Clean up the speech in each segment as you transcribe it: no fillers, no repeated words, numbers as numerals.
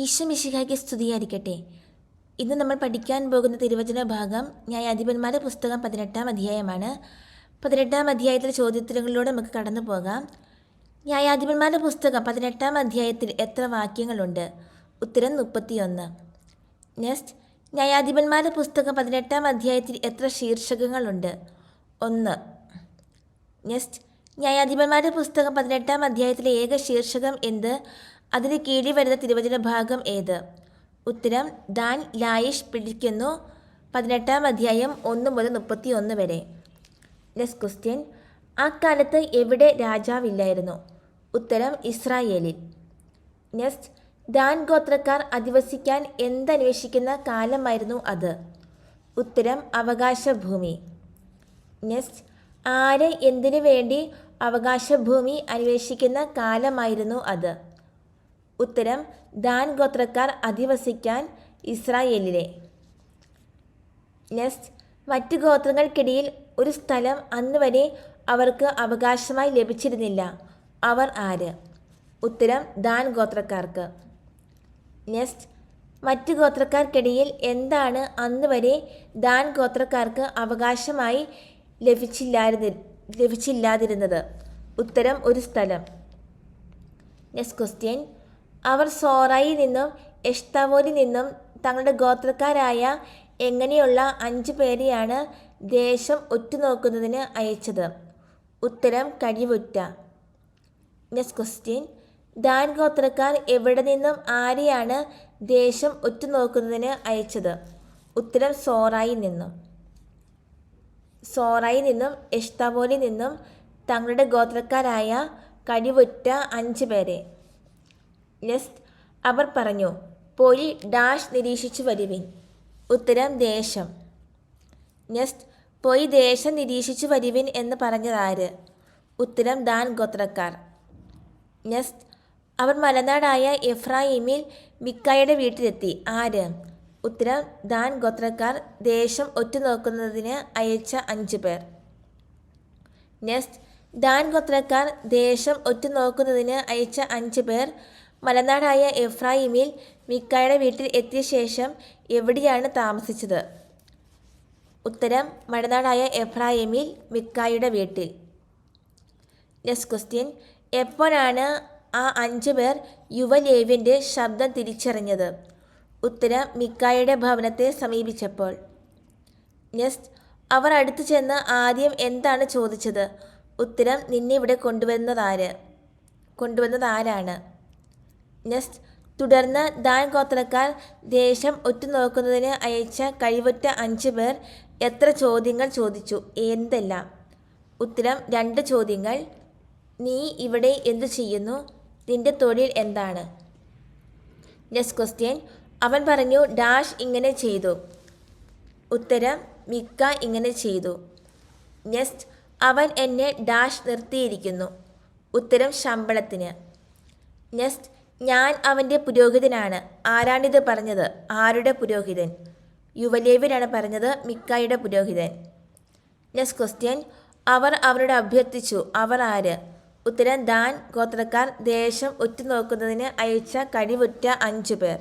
ഈശോ മിശിഹായ്ക്ക് സ്തുതിയായിരിക്കട്ടെ. ഇന്ന് നമ്മൾ പഠിക്കാൻ പോകുന്ന തിരുവചന ഭാഗം ന്യായാധിപന്മാരുടെ പുസ്തകം 18-ാം അധ്യായമാണ്. 18-ാം അധ്യായത്തിലെ ചോദ്യോത്തരങ്ങളിലൂടെ നമുക്ക് കടന്നു പോകാം. ന്യായാധിപന്മാരുടെ പുസ്തകം 18-ാം അധ്യായത്തിൽ എത്ര വാക്യങ്ങളുണ്ട്? ഉത്തരം 31. നെക്സ്റ്റ്, ന്യായാധിപന്മാരുടെ പുസ്തകം 18-ാം അധ്യായത്തിൽ എത്ര ശീർഷകങ്ങളുണ്ട്? 1. നെക്സ്റ്റ്, ന്യായാധിപന്മാരുടെ പുസ്തകം 18-ാം അധ്യായത്തിലെ ഏക ശീർഷകം എന്ത്? അതിന് കീഴിൽ വരുന്ന തിരുവചന ഭാഗം ഏത്? ഉത്തരം ദാൻ ലായിഷ് പിടിക്കുന്നു. 18-ാം അധ്യായം 1 മുതൽ 31 വരെ. നെക്സ്റ്റ് ക്വസ്റ്റ്യൻ, ആ കാലത്ത് എവിടെ രാജാവില്ലായിരുന്നു? ഉത്തരം ഇസ്രായേലിൽ. നെക്സ്റ്റ്, ദാൻ ഗോത്രക്കാർ അധിവസിക്കാൻ എന്തന്വേഷിക്കുന്ന കാലമായിരുന്നു അത്? ഉത്തരം അവകാശഭൂമി. നെക്സ്റ്റ്, ആര് എന്തിനു വേണ്ടി അവകാശഭൂമി അന്വേഷിക്കുന്ന കാലമായിരുന്നു അത്? ഉത്തരം ദാൻ ഗോത്രക്കാർ അധിവസിക്കാൻ ഇസ്രായേലിലെ. നെക്സ്റ്റ്, മറ്റു ഗോത്രങ്ങൾക്കിടയിൽ ഒരു സ്ഥലം അന്നുവരെ അവർക്ക് അവകാശമായി ലഭിച്ചിരുന്നില്ല. അവർ ആര്? ഉത്തരം ദാൻ ഗോത്രക്കാർക്ക്. നെക്സ്റ്റ്, മറ്റു ഗോത്രക്കാർക്കിടയിൽ എന്താണ് അന്നുവരെ ദാൻ ഗോത്രക്കാർക്ക് അവകാശമായി ലഭിച്ചില്ലാതിരുന്നത്? ഉത്തരം ഒരു സ്ഥലം. നെക്സ്റ്റ് ക്വസ്റ്റ്യൻ, അവർ സോറായിൽ നിന്നും എഷ്താവോലിൽ നിന്നും തങ്ങളുടെ ഗോത്രക്കാരായ എങ്ങനെയുള്ള 5 പേരെയാണ് ദേശം ഒറ്റുനോക്കുന്നതിന് അയച്ചത്? ഉത്തരം കഴിവുറ്റ. നെക്സ്റ്റ് ക്വസ്റ്റ്യൻ, ദാൻ ഗോത്രക്കാർ എവിടെ നിന്നും ആരെയാണ് ദേശം ഒറ്റുനോക്കുന്നതിന് അയച്ചത്? ഉത്തരം സോറായിൽ നിന്നും. സോറായിൽ നിന്നും എഷ്താവോലിൽ നിന്നും തങ്ങളുടെ ഗോത്രക്കാരായ കഴിവുറ്റ 5 പേരെ. നെക്സ്റ്റ്, അവർ പറഞ്ഞു, പോയി ഡാഷ് നിരീക്ഷിച്ചു വരുവിൻ. ഉത്തരം ദേശം. നെക്സ്റ്റ്, പോയി ദേശം നിരീക്ഷിച്ചു വരുവിൻ എന്ന് പറഞ്ഞതാര്? ഉത്തരം ദാൻ ഗോത്രക്കാർ. നെക്സ്റ്റ്, അവർ മലനാടായ എഫ്രായിമിൽ മിക്കായുടെ വീട്ടിലെത്തി. ആര്? ഉത്തരം ദാൻ ഗോത്രക്കാർ ദേശം ഒറ്റുനോക്കുന്നതിന് അയച്ച 5 പേർ. നെക്സ്റ്റ്, ദാൻ ഗോത്രക്കാർ ദേശം ഒറ്റുനോക്കുന്നതിന് അയച്ച 5 പേർ മലനാടായ എഫ്രായിമിൽ മിക്കായുടെ വീട്ടിൽ എത്തിയ ശേഷം എവിടെയാണ് താമസിച്ചത്? ഉത്തരം മലനാടായ എഫ്രായിമിൽ മിക്കായുടെ വീട്ടിൽ. നെക്സ്റ്റ് ക്വസ്റ്റ്യൻ, എപ്പോഴാണ് ആ 5 പേർ യുവലേവ്യൻ്റെ ശബ്ദം തിരിച്ചറിഞ്ഞത്? ഉത്തരം മിക്കായുടെ ഭവനത്തെ സമീപിച്ചപ്പോൾ. നെക്സ്റ്റ്, അവർ അടുത്തു ചെന്ന് ആദ്യം എന്താണ് ചോദിച്ചത്? ഉത്തരം നിന്നെ ഇവിടെ കൊണ്ടുവന്നതാരാണ്? നെക്സ്റ്റ്, തുടർന്ന് ദാൻ ഗോത്രക്കാർ ദേശം ഒറ്റുനോക്കുന്നതിന് അയച്ച കഴിവുറ്റ 5 പേർ എത്ര ചോദ്യങ്ങൾ ചോദിച്ചു? എന്തെല്ലാം? ഉത്തരം 2 ചോദ്യങ്ങൾ. നീ ഇവിടെ എന്തു ചെയ്യുന്നു? നിന്റെ തൊഴിൽ എന്താണ്? നെക്സ്റ്റ് ക്വസ്റ്റ്യൻ, അവൻ പറഞ്ഞു ഡാഷ് ഇങ്ങനെ ചെയ്തു. ഉത്തരം മിക്ക ഇങ്ങനെ ചെയ്തു. നെക്സ്റ്റ്, അവൻ എന്നെ ഡാഷ് നിർത്തിയിരിക്കുന്നു. ഉത്തരം ശമ്പളത്തിന്. നെക്സ്റ്റ്, ഞാൻ അവൻ്റെ പുരോഹിതനാണ്. ആരാണിത് പറഞ്ഞത്? ആരുടെ പുരോഹിതൻ? യുവലേവ്യനാണ് പറഞ്ഞത്, മിക്കായുടെ പുരോഹിതൻ. നെക്സ്റ്റ് ക്വസ്റ്റ്യൻ, അവർ അവരോട് അഭ്യർത്ഥിച്ചു. അവർ ആര്? ഉത്തരം ദാൻ ഗോത്രക്കാർ ദേശം ഒറ്റുനോക്കുന്നതിന് അയച്ച കഴിവുറ്റ 5 പേർ.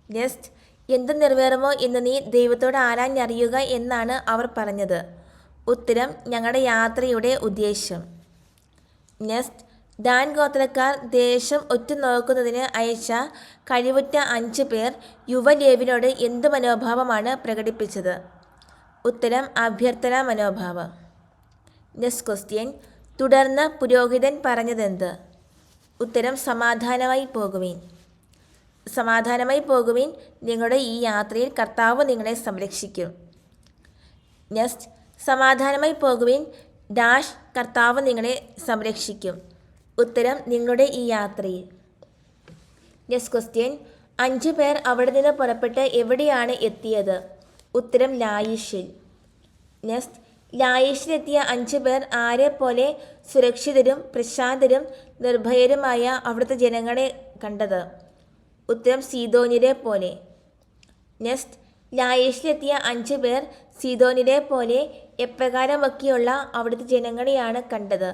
നെക്സ്റ്റ്, എന്ത് നിറവേറുമോ എന്ന് നീ ദൈവത്തോട് ആരാഞ്ഞറിയുക എന്നാണ് അവർ പറഞ്ഞത്? ഉത്തരം ഞങ്ങളുടെ യാത്രയുടെ ഉദ്ദേശ്യം. നെക്സ്റ്റ്, ദാൻ ഗോത്രക്കാർ ദേശം ഒറ്റുനോക്കുന്നതിന് അയച്ച കഴിവുറ്റ 5 പേർ യുവലേവിനോട് എന്ത് മനോഭാവമാണ് പ്രകടിപ്പിച്ചത്? ഉത്തരം അഭ്യർത്ഥനാ മനോഭാവം. നെക്സ്റ്റ് ക്വസ്റ്റ്യൻ, തുടർന്ന് പുരോഹിതൻ പറഞ്ഞതെന്ത്? ഉത്തരം സമാധാനമായി പോകുവിൻ. സമാധാനമായി പോകുവിൻ, നിങ്ങളുടെ ഈ യാത്രയിൽ കർത്താവ് നിങ്ങളെ സംരക്ഷിക്കും. നെക്സ്റ്റ്, സമാധാനമായി പോകുവിൻ ഡാഷ് കർത്താവ് നിങ്ങളെ സംരക്ഷിക്കും. ഉത്തരം നിങ്ങളുടെ ഈ യാത്രയിൽ. നെക്സ്റ്റ് ക്വസ്റ്റ്യൻ, 5 പേർ അവിടെ നിന്ന് പുറപ്പെട്ട് എവിടെയാണ് എത്തിയത്? ഉത്തരം ലായിഷിൽ. നെക്സ്റ്റ്, ലായിഷിലെത്തിയ 5 പേർ ആരെ പോലെ സുരക്ഷിതരും പ്രശാന്തരും നിർഭയരുമായ അവിടുത്തെ ജനങ്ങളെ കണ്ടത്? ഉത്തരം സീദോനിലെ പോലെ. നെക്സ്റ്റ്, ലായിഷിലെത്തിയ 5 പേർ സീദോനിലെ പോലെ എപ്രകാരമൊക്കെയുള്ള അവിടുത്തെ ജനങ്ങളെയാണ് കണ്ടത്?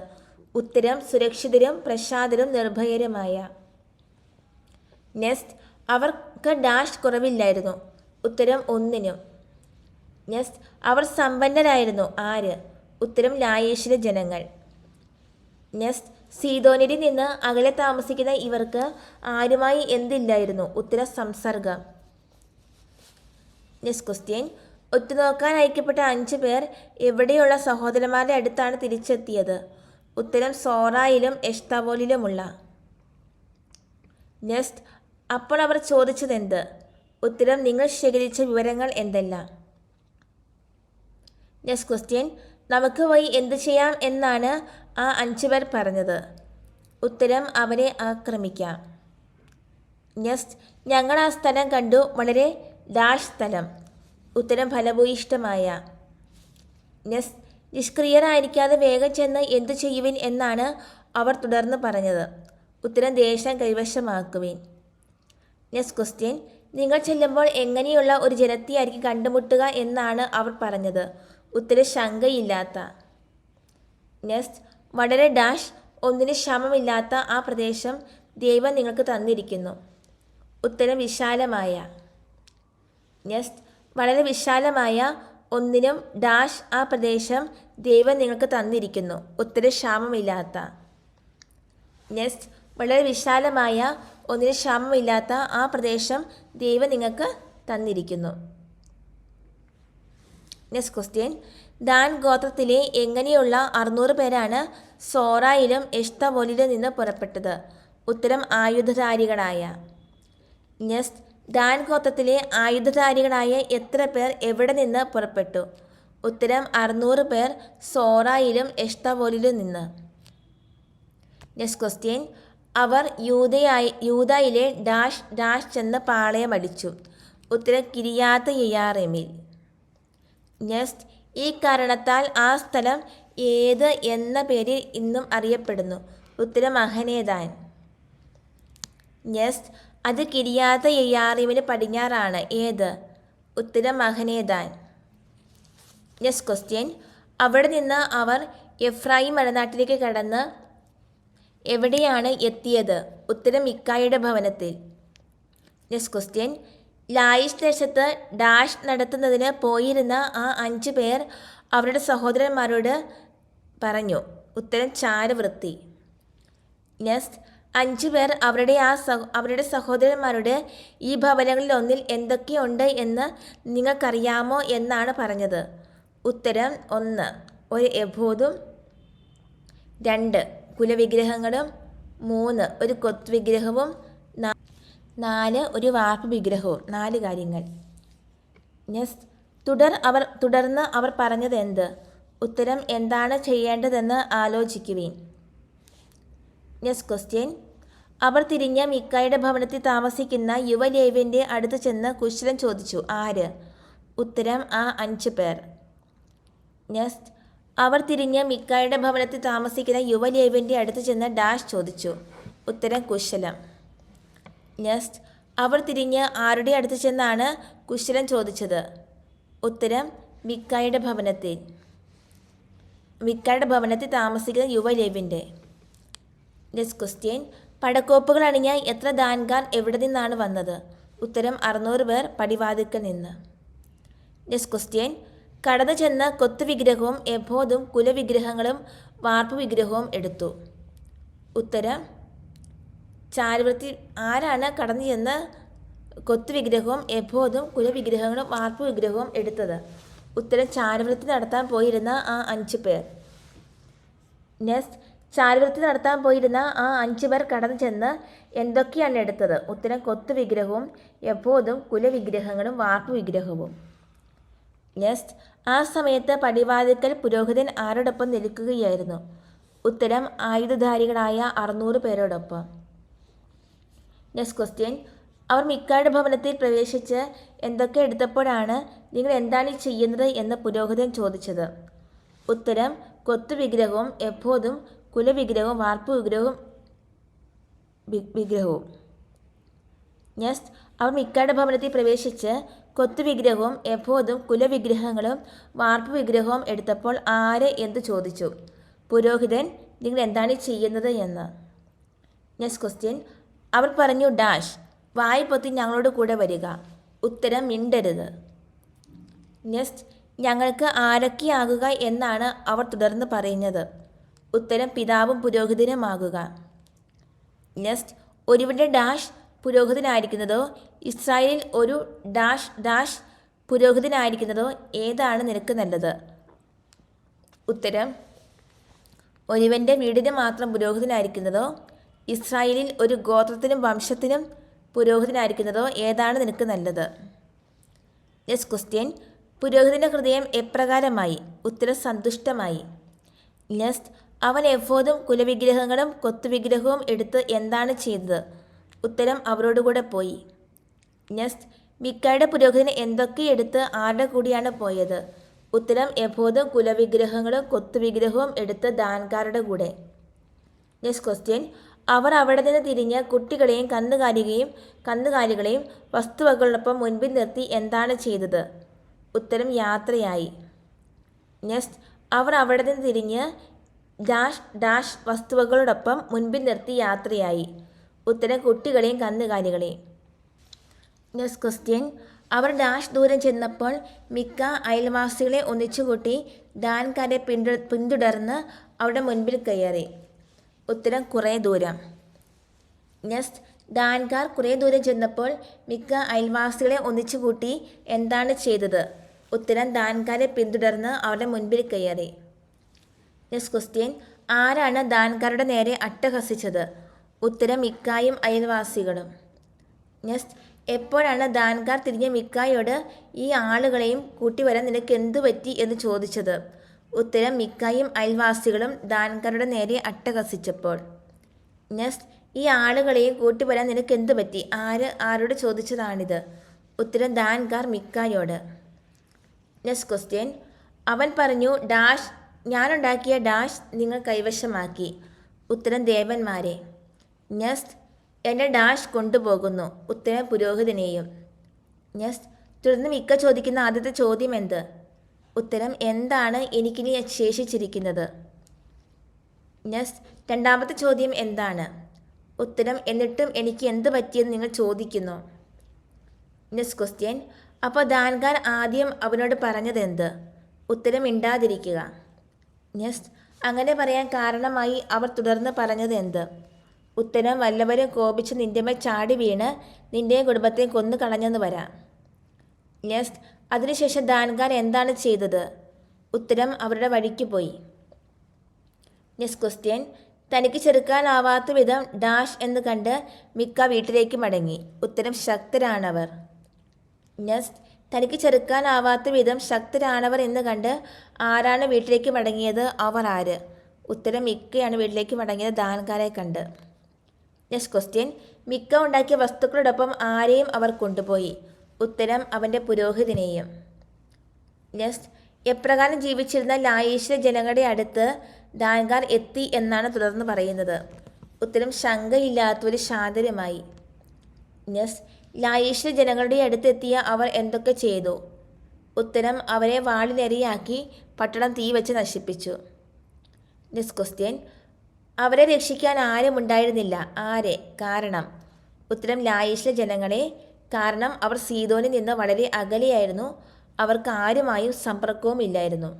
ഉത്തരം സുരക്ഷിതരും പ്രശാന്തരും നിർഭയരുമായ. നെക്സ്റ്റ്, അവർക്ക് ഡാഷ് കുറവില്ലായിരുന്നു. ഉത്തരം 1. നെക്സ്റ്റ്, അവർ സമ്പന്നരായിരുന്നു. ആര്? ഉത്തരം ലായേഷിലെ ജനങ്ങൾ. നെക്സ്റ്റ്, സീതോനിൽ നിന്ന് അകലെ താമസിക്കുന്ന ഇവർക്ക് ആരുമായി എന്തില്ലായിരുന്നു? ഉത്തരം സംസർഗം. നെക്സ്റ്റ് ക്വസ്റ്റ്യൻ, ഒറ്റുനോക്കാൻ അയക്കപ്പെട്ട 5 പേർ എവിടെയുള്ള സഹോദരന്മാരുടെ അടുത്താണ് തിരിച്ചെത്തിയത്? ഉത്തരം സോറായിലും എഷ്താവോലിലുമുള്ള. നെക്സ്റ്റ്, അപ്പോൾ അവർ ചോദിച്ചതെന്ത്? ഉത്തരം നിങ്ങൾ ശേഖരിച്ച വിവരങ്ങൾ എന്തെല്ലാം. നെക്സ്റ്റ് ക്വസ്റ്റ്യൻ, നമുക്ക് പോയി എന്ത് ചെയ്യാം എന്നാണ് ആ 5 പേർ പറഞ്ഞത്? ഉത്തരം അവരെ ആക്രമിക്കാം. നെക്സ്റ്റ്, ഞങ്ങൾ ആ സ്ഥലം കണ്ടു, വളരെ ഡാഷ് സ്ഥലം. ഉത്തരം ഫലഭൂയിഷ്ടമായ. നെക്സ്റ്റ്, നിഷ്ക്രിയരായിരിക്കാതെ വേഗം ചെന്ന് എന്തു ചെയ്യുവിൻ എന്നാണ് അവർ തുടർന്ന് പറഞ്ഞത്? ഉത്തരം ദേശം കൈവശമാക്കുവിൻ. നെക്സ്റ്റ് ക്വസ്റ്റ്യൻ, നിങ്ങൾ ചെല്ലുമ്പോൾ എങ്ങനെയുള്ള ഒരു ജനത്തെയായിരിക്കും കണ്ടുമുട്ടുക എന്നാണ് അവർ പറഞ്ഞത്? ഉത്തരം ശങ്കയില്ലാത്ത. നെക്സ്റ്റ്, വളരെ ഡാഷ് ഒന്നിന് ക്ഷമമില്ലാത്ത ആ പ്രദേശം ദൈവം നിങ്ങൾക്ക് തന്നിരിക്കുന്നു. ഉത്തരം വിശാലമായ. നെക്സ്റ്റ്, വളരെ വിശാലമായ ഒന്നിനും ഡാഷ് ആ പ്രദേശം ദൈവം നിങ്ങൾക്ക് തന്നിരിക്കുന്നു. ഉത്തരം ക്ഷാമമില്ലാത്ത. നെക്സ്റ്റ്, വളരെ വിശാലമായ ഒന്നിന് ക്ഷാമമില്ലാത്ത ആ പ്രദേശം ദൈവം നിങ്ങൾക്ക് തന്നിരിക്കുന്നു. നെക്സ്റ്റ് ക്വസ്റ്റ്യൻ, ദാൻ ഗോത്രത്തിലെ എങ്ങനെയുള്ള 600 പേരാണ് സോറായിലും എഷ്താവോലിലും നിന്ന് പുറപ്പെട്ടത്? ഉത്തരം ആയുധധാരികളായ. നെക്സ്റ്റ്, ദാൻ ഗോത്രത്തിലെ ആയുധധാരികളായ എത്ര പേർ എവിടെ നിന്ന് പുറപ്പെട്ടു? ഉത്തരം 600 പേർ സോറായിലും എഷ്താവോലിലും നിന്ന്. നെക്സ്റ്റ് ക്വസ്റ്റ്യൻ, അവർ യൂദായിലെ ഡാഷ് ഡാഷ് ചെന്ന് പാളയമടിച്ചു. ഉത്തരം കിരിയാത്ത് യെയാറീമിൽ. നെക്സ്റ്റ്, ഈ കാരണത്താൽ ആ സ്ഥലം ഏത് എന്ന പേരിൽ ഇന്നും അറിയപ്പെടുന്നു? ഉത്തരം മഹനേദാൻ. നെക്സ്റ്റ്, അത് കിരിയാത്ത് യെയാറീമിന് പടിഞ്ഞാറാണ്. ഏത്? ഉത്തരം മഹനേദാൻ. നെക്സ്റ്റ് ക്വസ്റ്റ്യൻ, അവിടെ നിന്ന് അവർ എഫ്രായിം മലനാട്ടിലേക്ക് കടന്ന് എവിടെയാണ് എത്തിയത്? ഉത്തരം മിക്കായുടെ ഭവനത്തിൽ. നെക്സ്റ്റ് ക്വസ്റ്റ്യൻ, ലായിഷ് ദേശത്ത് ഡാഷ് നടത്തുന്നതിന് പോയിരുന്ന ആ 5 പേർ അവരുടെ സഹോദരന്മാരോട് പറഞ്ഞു. ഉത്തരം ചാരവൃത്തി. നെക്സ്റ്റ്, 5 പേർ അവരുടെ സഹോദരന്മാരോട് ഈ ഭവനങ്ങളിൽ ഒന്നിൽ എന്തൊക്കെയുണ്ട് എന്ന് നിങ്ങൾക്കറിയാമോ എന്നാണ് പറഞ്ഞത്? ഉത്തരം 1 ഒരു എഫോദും, 2 കുലവിഗ്രഹങ്ങളും, 3 ഒരു കൊത്ത് വിഗ്രഹവും, 4 ഒരു വാർപ്പ് വിഗ്രഹവും. 4 കാര്യങ്ങൾ. നെക്സ്റ്റ്, തുടർന്ന് അവർ പറഞ്ഞത് എന്ത്? ഉത്തരം എന്താണ് ചെയ്യേണ്ടതെന്ന് ആലോചിക്കുവിൻ. നെക്സ്റ്റ് ക്വസ്റ്റ്യൻ, അവർ തിരിഞ്ഞ് മിക്കായുടെ ഭവനത്തിൽ താമസിക്കുന്ന യുവലേവ്യൻ്റെ അടുത്ത് ചെന്ന് കുശലം ചോദിച്ചു. ആര്? ഉത്തരം ആ 5 പേർ. നെക്സ്റ്റ്, അവർ തിരിഞ്ഞ് മിക്കായുടെ ഭവനത്തിൽ താമസിക്കുന്ന യുവലേവ്യൻ്റെ അടുത്ത് ചെന്ന് ഡാഷ് ചോദിച്ചു. ഉത്തരം കുശലം. നെക്സ്റ്റ്, അവർ തിരിഞ്ഞ് ആരുടെ അടുത്ത് ചെന്നാണ് കുശലം ചോദിച്ചത്? ഉത്തരം മിക്കായുടെ ഭവനത്തിൽ താമസിക്കുന്ന യുവലേവ്യൻ്റെ. നെക്സ്റ്റ് ക്വസ്റ്റ്യൻ, പടക്കോപ്പുകൾ അണിഞ്ഞ എത്ര ദാൻകാർ എവിടെ നിന്നാണ് വന്നത്? ഉത്തരം 600 പേർ പടിവാതിൽക്കൽ നിന്ന്. നെക്സ്റ്റ് ക്വസ്റ്റ്യൻ, കടന്നു ചെന്ന് കൊത്ത് വിഗ്രഹവും എഫോദും കുലവിഗ്രഹങ്ങളും വാർപ്പ് വിഗ്രഹവും എടുത്തു. ഉത്തരം ചാരവൃത്തി. ആരാണ് കടന്നു ചെന്ന് കൊത്ത് വിഗ്രഹവും എഫോദും കുലവിഗ്രഹങ്ങളും വാർപ്പ് വിഗ്രഹവും എടുത്തത്? ഉത്തരം ചാരവൃത്തി നടത്താൻ പോയിരുന്ന ആ 5 പേർ. നെക്സ്റ്റ്, ചാരവൃത്തി നടത്താൻ പോയിരുന്ന ആ 5 പേർ കടന്നു ചെന്ന് എന്തൊക്കെയാണ് എടുത്തത്? ഉത്തരം കൊത്ത് വിഗ്രഹവും എഫോദും കുലവിഗ്രഹങ്ങളും വാർപ്പ് വിഗ്രഹവും. നെക്സ്റ്റ്, ആ സമയത്ത് പടിവാതിൽക്കൽ പുരോഹിതൻ ആരോടൊപ്പം നിൽക്കുകയായിരുന്നു? ഉത്തരം ആയുധധാരികളായ 600 പേരോടൊപ്പം. നെക്സ്റ്റ് ക്വസ്റ്റ്യൻ, അവർ മിക്കായുടെ ഭവനത്തിൽ പ്രവേശിച്ച് എന്തൊക്കെ എടുത്തപ്പോഴാണ് നിങ്ങൾ എന്താണ് ഈ ചെയ്യുന്നത് എന്ന് പുരോഹിതൻ ചോദിച്ചത്? ഉത്തരം കൊത്തു വിഗ്രഹവും എഫോദും കുലവിഗ്രഹവും വാർപ്പ് വിഗ്രഹവും. നെക്സ്റ്റ്, അവർ മിക്കായുടെ ഭവനത്തിൽ പ്രവേശിച്ച് കൊത്തു വിഗ്രഹവും എഫോദും കുലവിഗ്രഹങ്ങളും വാർപ്പ് വിഗ്രഹവും എടുത്തപ്പോൾ ആര് എന്തു ചോദിച്ചു? പുരോഹിതൻ, നിങ്ങൾ എന്താണ് ചെയ്യുന്നത് എന്ന്. നെക്സ്റ്റ് ക്വസ്റ്റ്യൻ, അവർ പറഞ്ഞു ഡാഷ്. വായ് പൊത്തി ഞങ്ങളോട് കൂടെ വരിക. ഉത്തരം മിണ്ടരുത്. നെക്സ്റ്റ്, ഞങ്ങൾക്ക് ആരൊക്കെയാകുക എന്നാണ് അവർ തുടർന്ന് പറയുന്നത്. ഉത്തരം പിതാവും പുരോഹിതനുമാകുക. നെക്സ്റ്റ്, ഒരുവന്റെ ഡാഷ് പുരോഹിതനായിരിക്കുന്നതോ ഇസ്രായേലിൽ ഒരു ഡാഷ് ഡാഷ് പുരോഹിതനായിരിക്കുന്നതോ ഏതാണ് നിനക്ക് നല്ലത്? ഉത്തരം ഒരുവന്റെ വീടിന് മാത്രം പുരോഹിതനായിരിക്കുന്നതോ ഇസ്രായേലിൽ ഒരു ഗോത്രത്തിനും വംശത്തിനും പുരോഹിതനായിരിക്കുന്നതോ ഏതാണ് നിനക്ക് നല്ലത്? നെക്സ്റ്റ് ക്വസ്റ്റ്യൻ, പുരോഹിതന്റെ ഹൃദയം എപ്രകാരമായി? ഉത്തരം സന്തുഷ്ടമായി. നെക്സ്റ്റ്, അവൻ എഫോദും കുലവിഗ്രഹങ്ങളും കൊത്തുവിഗ്രഹവും എടുത്ത് എന്താണ് ചെയ്തത്? ഉത്തരം അവരോടുകൂടെ പോയി. നെക്സ്റ്റ്, മിക്കായുടെ പുരോഹിതൻ എന്തൊക്കെ എടുത്ത് ആരുടെ കൂടിയാണ് പോയത്? ഉത്തരം എഫോദും കുലവിഗ്രഹങ്ങളും കൊത്തുവിഗ്രഹവും എടുത്ത് ദാൻകാരുടെ കൂടെ. നെക്സ്റ്റ് ക്വസ്റ്റ്യൻ, അവർ അവിടെ നിന്ന് തിരിഞ്ഞ് കുട്ടികളെയും കന്നുകാലികളെയും വസ്തുവകളോടൊപ്പം മുൻപിൽ നിർത്തി എന്താണ് ചെയ്തത്? ഉത്തരം യാത്രയായി. നെക്സ്റ്റ്, അവർ അവിടെ നിന്ന് തിരിഞ്ഞ് ഡാഷ് ഡാഷ് വസ്തുവകളോടൊപ്പം മുൻപിൽ നിർത്തി യാത്രയായി. ഉത്തരം കുട്ടികളെയും കന്നുകാലികളെയും. നെക്സ്റ്റ് ക്വസ്റ്റ്യൻ, അവർ ഡാഷ് ദൂരം ചെന്നപ്പോൾ മിക്ക അയൽവാസികളെ ഒന്നിച്ചുകൂട്ടി ദാൻകാരെ പിന്തുടർന്ന് അവരുടെ മുൻപിൽ കയറി. ഉത്തരം കുറേ ദൂരം. നെക്സ്റ്റ്, ദാൻകാർ കുറേ ദൂരം ചെന്നപ്പോൾ മിക്ക അയൽവാസികളെ ഒന്നിച്ചുകൂട്ടി എന്താണ് ചെയ്തത്? ഉത്തരം ദാൻകാരെ പിന്തുടർന്ന് അവരുടെ മുൻപിൽ കയറി. നെക്സ്റ്റ് ക്വസ്റ്റ്യൻ, ആരാണ് ദാൻകാരുടെ നേരെ അട്ടഹസിച്ചത്? ഉത്തരം മിക്കായും അയൽവാസികളും. നെക്സ്റ്റ്, എപ്പോഴാണ് ദാൻകാർ തിരിഞ്ഞ മിക്കായോട് ഈ ആളുകളെയും കൂട്ടിവരാൻ നിനക്ക് എന്തു പറ്റി എന്ന് ചോദിച്ചത്? ഉത്തരം മിക്കായും അയൽവാസികളും ദാൻകാരുടെ നേരെ അട്ടഹസിച്ചപ്പോൾ. നെക്സ്റ്റ്, ഈ ആളുകളെയും കൂട്ടിവരാൻ നിനക്ക് എന്തു പറ്റി? ആരോട് ചോദിച്ചതാണിത്? ഉത്തരം ദാൻകാർ മിക്കായോട്. നെക്സ്റ്റ് ക്വസ്റ്റ്യൻ, അവൻ പറഞ്ഞു ഡാഷ് ഞാനുണ്ടാക്കിയ ഡാഷ് നിങ്ങൾ കൈവശമാക്കി. ഉത്തരം ദേവന്മാരെ. നെക്സ്റ്റ്, എൻ്റെ ഡാഷ് കൊണ്ടുപോകുന്നു. ഉത്തരം പുരോഹിതനെയും. നെക്സ്റ്റ്, തുടർന്ന് മിക്ക ചോദിക്കുന്ന ആദ്യത്തെ ചോദ്യം എന്ത്? ഉത്തരം എന്താണ് എനിക്കിനി ശേഷിച്ചിരിക്കുന്നത്? നെക്സ്റ്റ്, രണ്ടാമത്തെ ചോദ്യം എന്താണ്? ഉത്തരം എന്നിട്ടും എനിക്ക് എന്ത് പറ്റിയെന്ന് നിങ്ങൾ ചോദിക്കുന്നു. നെക്സ്റ്റ് ക്വസ്റ്റ്യൻ, അപ്പോൾ ദാൻകാർ ആദ്യം അവനോട് പറഞ്ഞതെന്ത്? ഉത്തരം മിണ്ടാതിരിക്കുക. നെക്സ്റ്റ്, അങ്ങനെ പറയാൻ കാരണമായി അവർ തുടർന്ന് പറഞ്ഞത് എന്ത്? ഉത്തരം വല്ലവരും കോപിച്ച് നിന്റെ മേൽ ചാടി വീണ് നിൻ്റെയും കുടുംബത്തെയും കൊന്നു കളഞ്ഞെന്ന് വരാം. നെക്സ്റ്റ്, അതിനുശേഷം ദാൻകാർ എന്താണ് ചെയ്തത്? ഉത്തരം അവരുടെ വഴിക്ക് പോയി. നെക്സ്റ്റ് ക്വസ്റ്റ്യൻ, തനിക്ക് ചെറുക്കാനാവാത്ത വിധം ഡാഷ് എന്ന് കണ്ട് മിക്ക വീട്ടിലേക്ക് മടങ്ങി. ഉത്തരം ശക്തരാണവർ. നെക്സ്റ്റ്, തനിക്ക് ചെറുക്കാനാവാത്ത വിധം ശക്തരാണവർ എന്ന് കണ്ട് ആരാണ് വീട്ടിലേക്ക് മടങ്ങിയത്? അവർ ആര്? ഉത്തരം മിക്കയാണ് വീട്ടിലേക്ക് മടങ്ങിയത് ദാൻകാരെ കണ്ട്. നെക്സ്റ്റ് ക്വസ്റ്റ്യൻ, മിക്ക ഉണ്ടാക്കിയ വസ്തുക്കളോടൊപ്പം ആരെയും അവർ കൊണ്ടുപോയി? ഉത്തരം അവൻ്റെ പുരോഹിതനെയും. നെക്സ്റ്റ്, എപ്രകാരം ജീവിച്ചിരുന്ന ലായിഷിലെ ജനങ്ങളുടെ അടുത്ത് ദാൻകാർ എത്തി എന്നാണ് തുടർന്ന് പറയുന്നത്? ഉത്തരം ശങ്കയില്ലാത്തൊരു ശാന്തരുമായി. നെക്സ്റ്റ്, ലായിഷിലെ ജനങ്ങളുടെ അടുത്തെത്തിയ അവർ എന്തൊക്കെ ചെയ്തു? ഉത്തരം അവരെ വാളിനിരയാക്കി പട്ടണം തീ വെച്ച് നശിപ്പിച്ചു. നെക്സ്റ്റ് ക്വസ്റ്റ്യൻ, അവരെ രക്ഷിക്കാൻ ആരും ഉണ്ടായിരുന്നില്ല. ആരെ? കാരണം? ഉത്തരം ലായിഷിലെ ജനങ്ങളെ. കാരണം അവർ സീദോനിൽ നിന്ന് വളരെ അകലെയായിരുന്നു. അവർക്ക് ആരുമായും സമ്പർക്കവും ഇല്ലായിരുന്നു.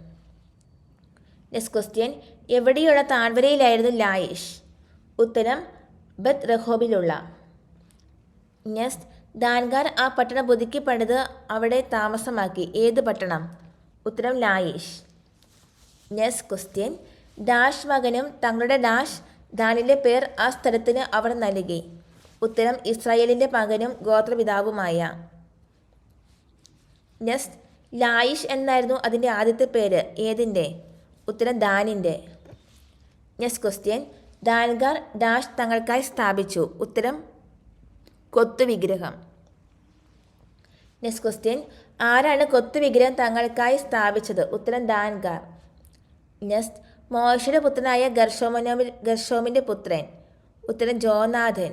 നെക്സ്റ്റ് ക്വസ്റ്റ്യൻ, എവിടെയുള്ള താഴ്വരയിലായിരുന്നു ലായിഷ്? ഉത്തരം ബത്ത് റഹോബിലുള്ള. നെക്സ്റ്റ്, ദാൻകാർ ആ പട്ടണം പുതുക്കി പണിത് അവിടെ താമസമാക്കി. ഏത് പട്ടണം? ഉത്തരം ലായിഷ്. നെക്സ്റ്റ് ക്വസ്റ്റ്യൻ, ഡാഷ് മകനും തങ്ങളുടെ ഡാഷ് ദാനിലെ പേർ ആ സ്ഥലത്തിന് അവർ നൽകി. ഉത്തരം ഇസ്രായേലിൻ്റെ മകനും ഗോത്രപിതാവുമായ. നെക്സ്റ്റ്, ലായിഷ് എന്നായിരുന്നു അതിൻ്റെ ആദ്യത്തെ പേര്. ഏതിൻ്റെ? ഉത്തരം ദാനിൻ്റെ. നെക്സ്റ്റ് ക്വസ്റ്റ്യൻ, ദാൻകാർ ഡാഷ് തങ്ങൾക്കായി സ്ഥാപിച്ചു. ഉത്തരം കൊത്തുവിഗ്രഹം. നെക്സ്റ്റ് ക്വസ്റ്റ്യൻ, ആരാണ് കൊത്തുവിഗ്രഹം തങ്ങൾക്കായി സ്ഥാപിച്ചത്? ഉത്തരം ദാൻകാർ. നെക്സ്റ്റ്, മോശയുടെ പുത്രനായ ഗർഷോമിൻ്റെ പുത്രൻ. ഉത്തരം ജോനാഥൻ.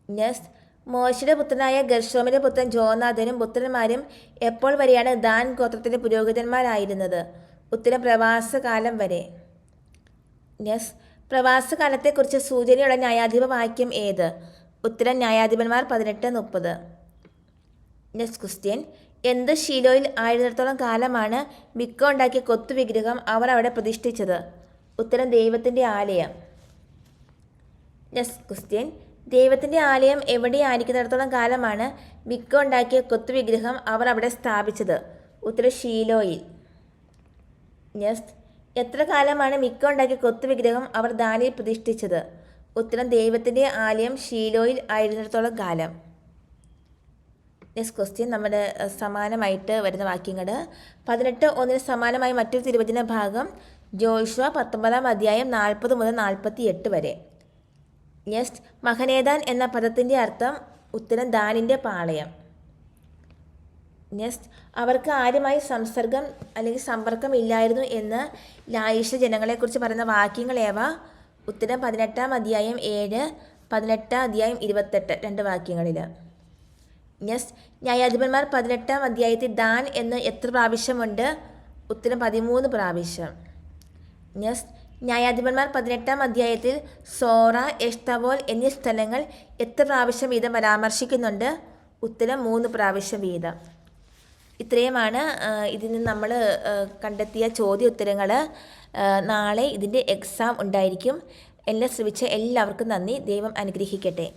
നെക്സ്റ്റ്, മോശയുടെ പുത്രനായ ഗർഷോമിൻ്റെ പുത്രൻ ജോനാഥനും പുത്രന്മാരും എപ്പോൾ വരെയാണ് ദാൻ ഗോത്രത്തിൻ്റെ പുരോഹിതന്മാരായിരുന്നത്? ഉത്തരം പ്രവാസകാലം വരെ. നെക്സ്റ്റ്, പ്രവാസകാലത്തെക്കുറിച്ച് സൂചനയുള്ള ന്യായാധിപ വാക്യം ഏത്? ഉത്തരം ന്യായാധിപന്മാർ 18:30. Next question. എന്ത് ഷീലോയിൽ 1000 കാലമാണ് മിക്ക ഉണ്ടാക്കിയ കൊത്തു വിഗ്രഹം അവർ അവിടെ പ്രതിഷ്ഠിച്ചത്? ഉത്തരം ദൈവത്തിൻ്റെ ആലയം. Next question. ദൈവത്തിൻ്റെ ആലയം എവിടെയായിരിക്കുന്നിടത്തോളം കാലമാണ് മിക്ക ഉണ്ടാക്കിയ കൊത്തു വിഗ്രഹം അവർ അവിടെ സ്ഥാപിച്ചത്? ഉത്തരം ഷീലോയിൽ. നെക്സ്റ്റ്. എത്ര കാലമാണ് മിക്ക ഉണ്ടാക്കിയ കൊത്തു വിഗ്രഹം അവർ ദാനിൽ പ്രതിഷ്ഠിച്ചത്? ഉത്തരം ദൈവത്തിൻ്റെ ആലയം ഷീലോയിൽ ആയിരുന്നിടത്തോളം കാലം. Next question. നമ്മുടെ സമാനമായിട്ട് വരുന്ന വാക്യങ്ങൾ. 18:1 സമാനമായി മറ്റൊരു തിരുവചന ഭാഗം ജോഷുവ 19 40 മുതൽ 48 വരെ. നെക്സ്റ്റ്. മഹനേദാൻ എന്ന പദത്തിൻ്റെ അർത്ഥം? ഉത്തരം ദാനിൻ്റെ പാളയം. നെക്സ്റ്റ്. അവർക്ക് ആരുമായി സംസർഗം അല്ലെങ്കിൽ സമ്പർക്കം ഇല്ലായിരുന്നു എന്ന് ലായിഷ് ജനങ്ങളെക്കുറിച്ച് പറയുന്ന വാക്യങ്ങൾ ഏവ? ഉത്തരം 18 7, 18 28, 2 വാക്യങ്ങളിൽ. നെക്സ്റ്റ്. ന്യായാധിപന്മാർ 18 ദാൻ എന്ന് എത്ര പ്രാവശ്യമുണ്ട്? ഉത്തരം 13 പ്രാവശ്യം. നെക്സ്റ്റ്. ന്യായാധിപന്മാർ 18 സോറ, എഷ്തവോൽ എന്നീ സ്ഥലങ്ങൾ എത്ര പ്രാവശ്യം വീതം പരാമർശിക്കുന്നുണ്ട്? ഉത്തരം 3 പ്രാവശ്യം വീതം. ഇത്രയുമാണ് ഇതിൽ നിന്ന് നമ്മൾ കണ്ടെത്തിയ ചോദ്യോത്തരങ്ങൾ. നാളെ ഇതിൻ്റെ എക്സാം ഉണ്ടായിരിക്കും. എല്ലാം ശ്രമിച്ച എല്ലാവർക്കും നന്ദി. ദൈവം അനുഗ്രഹിക്കട്ടെ.